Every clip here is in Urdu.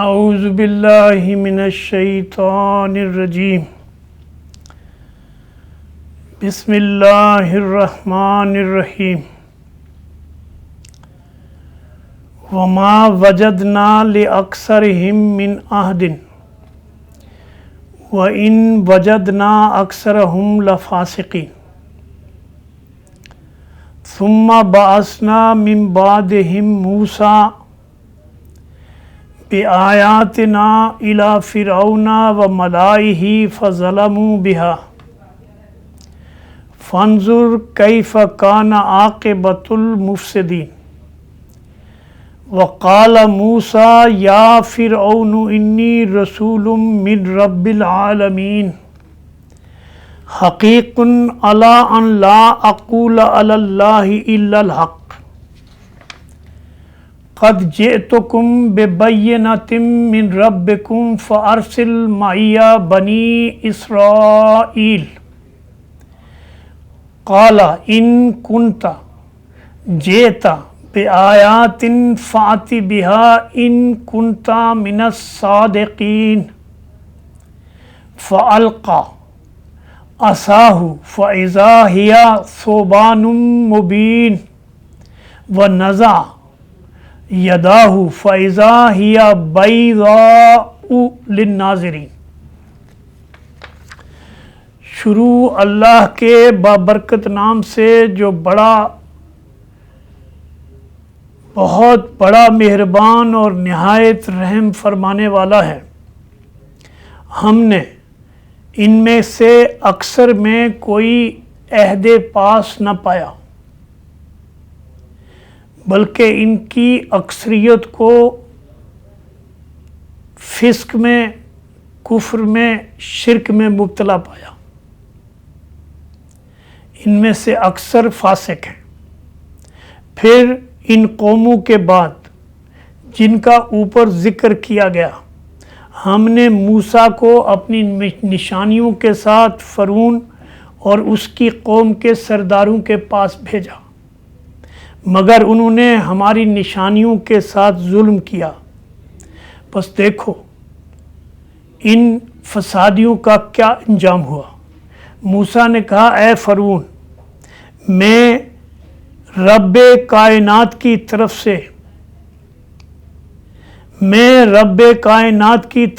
اعوذ باللہ من الشیطان الرجیم بسم اللہ الرحمن الرحیم وما وجدنا لأکثرہم من عہد وإن وجدنا أکثرہم لفاسقین ثم بعثنا من بعدہم موسیٰ بآیاتنا الی فرعون وملئہ فظلموا بها فانظر کیف کان عاقبۃ المفسدین وقال موسیٰ یا فرعون انی رسول من رب العالمین حقیق علی ان لا اقول علی اللہ الا الحق قد جئتکم ببینۃ من ربکم فارسل معی بنی اسرائیل قال ان کنت جئت بآیات فأت بها ان کنت من الصادقین فألقى عصاہ فإذا ہی ثعبان مبین ونزع یداہ فإذا ہی بیضاء للناظرین۔ شروع اللہ کے بابرکت نام سے جو بہت بڑا مہربان اور نہایت رحم فرمانے والا ہے۔ ہم نے ان میں سے اکثر میں کوئی عہد پاس نہ پایا، بلکہ ان کی اکثریت کو فسق میں، کفر میں، شرک میں مبتلا پایا۔ ان میں سے اکثر فاسق ہیں۔ پھر ان قوموں کے بعد جن کا اوپر ذکر کیا گیا، ہم نے موسیٰ کو اپنی نشانیوں کے ساتھ فرعون اور اس کی قوم کے سرداروں کے پاس بھیجا، مگر انہوں نے ہماری نشانیوں کے ساتھ ظلم کیا۔ بس دیکھو ان فسادیوں کا کیا انجام ہوا۔ موسیٰ نے کہا، اے فرعون، میں رب کائنات کی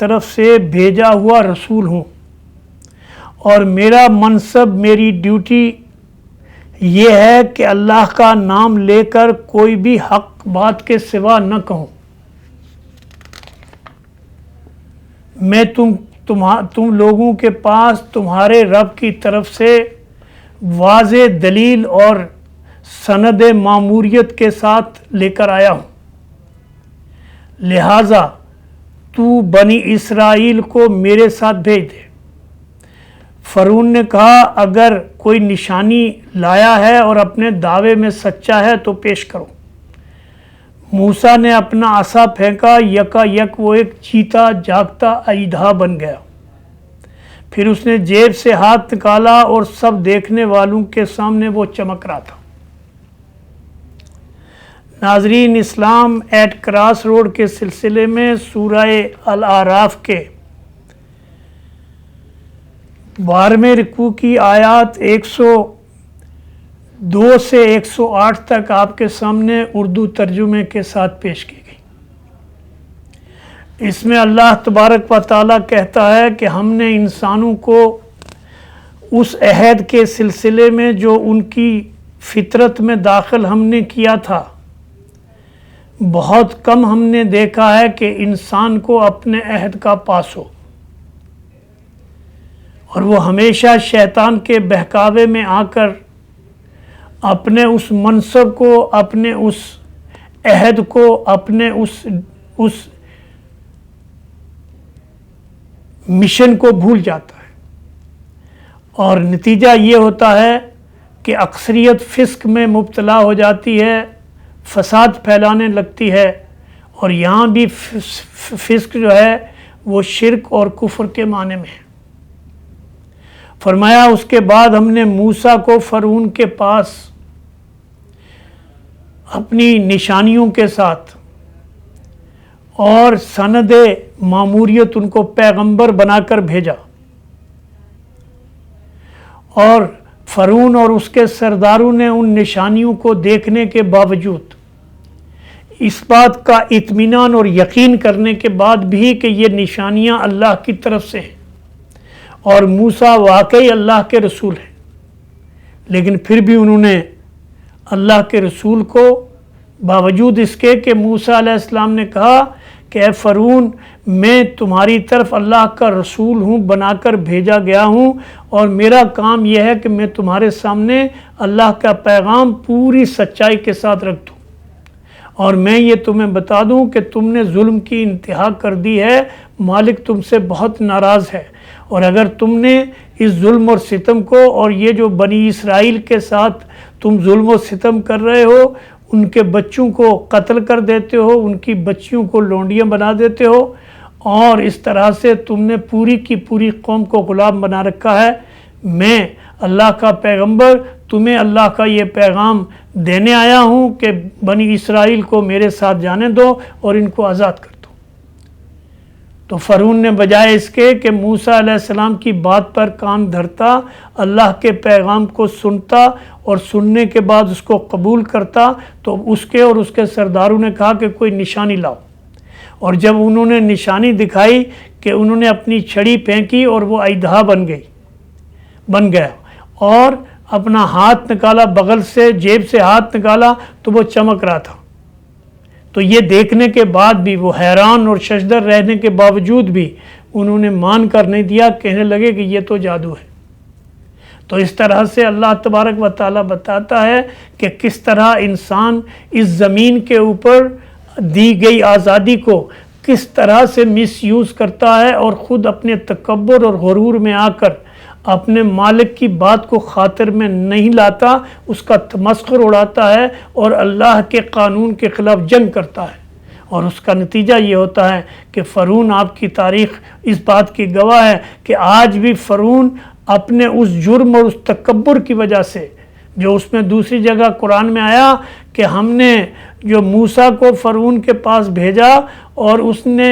طرف سے بھیجا ہوا رسول ہوں، اور میرا منصب، میری ڈیوٹی یہ ہے کہ اللہ کا نام لے کر کوئی بھی حق بات کے سوا نہ کہوں۔ میں تم لوگوں کے پاس تمہارے رب کی طرف سے واضح دلیل اور سند ماموریت کے ساتھ لے کر آیا ہوں، لہٰذا تو بنی اسرائیل کو میرے ساتھ بھیج دے۔ فرعون نے کہا، اگر کوئی نشانی لایا ہے اور اپنے دعوے میں سچا ہے تو پیش کرو۔ موسیٰ نے اپنا عصا پھینکا، یکا یک وہ ایک جیتا جاگتا اژدہا بن گیا۔ پھر اس نے جیب سے ہاتھ نکالا اور سب دیکھنے والوں کے سامنے وہ چمک رہا تھا۔ ناظرین، اسلام ایٹ کراس روڈ کے سلسلے میں سورہ الاعراف کے 12ویں رکوع کی آیات 102 سے 108 تک آپ کے سامنے اردو ترجمے کے ساتھ پیش کی گئی۔ اس میں اللہ تبارک و تعالیٰ کہتا ہے کہ ہم نے انسانوں کو اس عہد کے سلسلے میں جو ان کی فطرت میں داخل ہم نے کیا تھا، بہت کم ہم نے دیکھا ہے کہ انسان کو اپنے عہد کا پاس ہو، اور وہ ہمیشہ شیطان کے بہکاوے میں آ کر اپنے اس منصب کو، اپنے اس عہد کو، اپنے اس مشن کو بھول جاتا ہے، اور نتیجہ یہ ہوتا ہے کہ اکثریت فسق میں مبتلا ہو جاتی ہے، فساد پھیلانے لگتی ہے، اور یہاں بھی فسق جو ہے وہ شرک اور کفر کے معنی میں ہے۔ فرمایا اس کے بعد ہم نے موسیٰ کو فرعون کے پاس اپنی نشانیوں کے ساتھ اور سند ماموریت ان کو پیغمبر بنا کر بھیجا، اور فرعون اور اس کے سرداروں نے ان نشانیوں کو دیکھنے کے باوجود، اس بات کا اطمینان اور یقین کرنے کے بعد بھی کہ یہ نشانیاں اللہ کی طرف سے ہیں اور موسیٰ واقعی اللہ کے رسول ہیں، لیکن پھر بھی انہوں نے اللہ کے رسول کو باوجود اس کے کہ موسیٰ علیہ السلام نے کہا کہ اے فرعون، میں تمہاری طرف اللہ کا رسول ہوں، بنا کر بھیجا گیا ہوں، اور میرا کام یہ ہے کہ میں تمہارے سامنے اللہ کا پیغام پوری سچائی کے ساتھ رکھ دوں، اور میں یہ تمہیں بتا دوں کہ تم نے ظلم کی انتہا کر دی ہے، مالک تم سے بہت ناراض ہے، اور اگر تم نے اس ظلم اور ستم کو، اور یہ جو بنی اسرائیل کے ساتھ تم ظلم و ستم کر رہے ہو، ان کے بچوں کو قتل کر دیتے ہو، ان کی بچیوں کو لونڈیاں بنا دیتے ہو، اور اس طرح سے تم نے پوری کی پوری قوم کو غلام بنا رکھا ہے، میں اللہ کا پیغمبر تمہیں اللہ کا یہ پیغام دینے آیا ہوں کہ بنی اسرائیل کو میرے ساتھ جانے دو اور ان کو آزاد کر دو۔ تو فرعون نے بجائے اس کے کہ موسیٰ علیہ السلام کی بات پر کان دھرتا، اللہ کے پیغام کو سنتا اور سننے کے بعد اس کو قبول کرتا، تو اس کے اور اس کے سرداروں نے کہا کہ کوئی نشانی لاؤ، اور جب انہوں نے نشانی دکھائی کہ انہوں نے اپنی چھڑی پھینکی اور وہ اژدہا بن گیا، اور اپنا ہاتھ نکالا، بغل سے جیب سے ہاتھ نکالا تو وہ چمک رہا تھا، تو یہ دیکھنے کے بعد بھی وہ حیران اور ششدر رہنے کے باوجود بھی انہوں نے مان کر نہیں دیا، کہنے لگے کہ یہ تو جادو ہے۔ تو اس طرح سے اللہ تبارک و تعالیٰ بتاتا ہے کہ کس طرح انسان اس زمین کے اوپر دی گئی آزادی کو کس طرح سے مس یوز کرتا ہے، اور خود اپنے تکبر اور غرور میں آ کر اپنے مالک کی بات کو خاطر میں نہیں لاتا، اس کا تمسخر اڑاتا ہے اور اللہ کے قانون کے خلاف جنگ کرتا ہے، اور اس کا نتیجہ یہ ہوتا ہے کہ فرعون، آپ کی تاریخ اس بات کی گواہ ہے کہ آج بھی فرعون اپنے اس جرم اور اس تکبر کی وجہ سے، جو اس میں دوسری جگہ قرآن میں آیا کہ ہم نے جو موسیٰ کو فرعون کے پاس بھیجا اور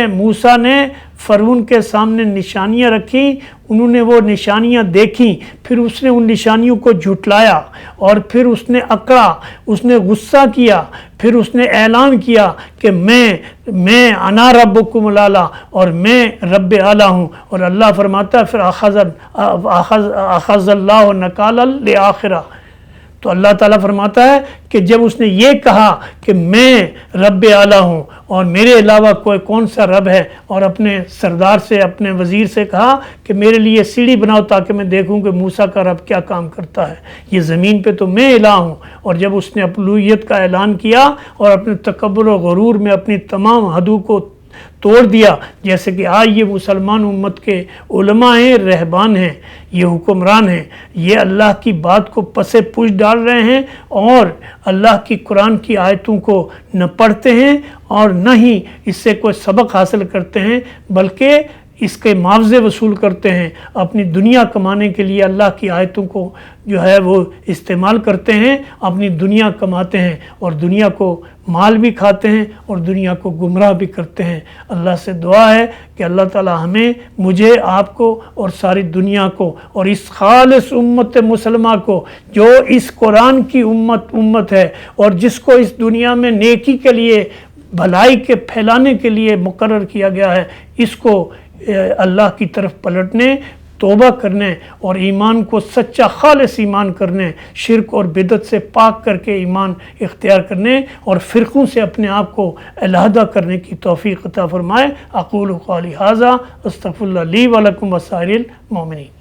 موسیٰ نے فرعون کے سامنے نشانیاں رکھی، انہوں نے وہ نشانیاں دیکھیں، پھر اس نے ان نشانیوں کو جھٹلایا، اور پھر اس نے اکڑا، اس نے غصہ کیا، پھر اس نے اعلان کیا کہ میں انا ربکم الاعلی، اور میں رب اعلیٰ ہوں، اور اللہ فرماتا ہے پھر اخذ اللہ نکال الآخرہ۔ تو اللہ تعالیٰ فرماتا ہے کہ جب اس نے یہ کہا کہ میں رب اعلیٰ ہوں اور میرے علاوہ کون سا رب ہے، اور اپنے سردار سے، اپنے وزیر سے کہا کہ میرے لیے سیڑھی بناؤ تاکہ میں دیکھوں کہ موسیٰ کا رب کیا کام کرتا ہے، یہ زمین پہ تو میں الہ ہوں، اور جب اس نے الوہیت کا اعلان کیا اور اپنے تکبر و غرور میں اپنی تمام حدوں کو توڑ دیا، جیسے کہ آج یہ مسلمان امت کے علماء ہیں، رہبان ہیں، یہ حکمران ہیں، یہ اللہ کی بات کو پس پش ڈال رہے ہیں اور اللہ کی قرآن کی آیتوں کو نہ پڑھتے ہیں اور نہ ہی اس سے کوئی سبق حاصل کرتے ہیں، بلکہ اس کے معاوضے وصول کرتے ہیں، اپنی دنیا کمانے کے لیے اللہ کی آیتوں کو جو ہے وہ استعمال کرتے ہیں، اپنی دنیا کماتے ہیں اور دنیا کو مال بھی کھاتے ہیں اور دنیا کو گمراہ بھی کرتے ہیں۔ اللہ سے دعا ہے کہ اللہ تعالی ہمیں، مجھے، آپ کو اور ساری دنیا کو اور اس خالص امت مسلمہ کو جو اس قرآن کی امت ہے اور جس کو اس دنیا میں نیکی کے لیے، بھلائی کے پھیلانے کے لیے مقرر کیا گیا ہے، اس کو اللہ کی طرف پلٹنے، توبہ کرنے اور ایمان کو سچا خالص ایمان کرنے، شرک اور بدعت سے پاک کر کے ایمان اختیار کرنے اور فرقوں سے اپنے آپ کو علیحدہ کرنے کی توفیق عطا فرمائے۔ اقول قولی ھذا استغفر اللہ لی ولکم وسائر المؤمنین۔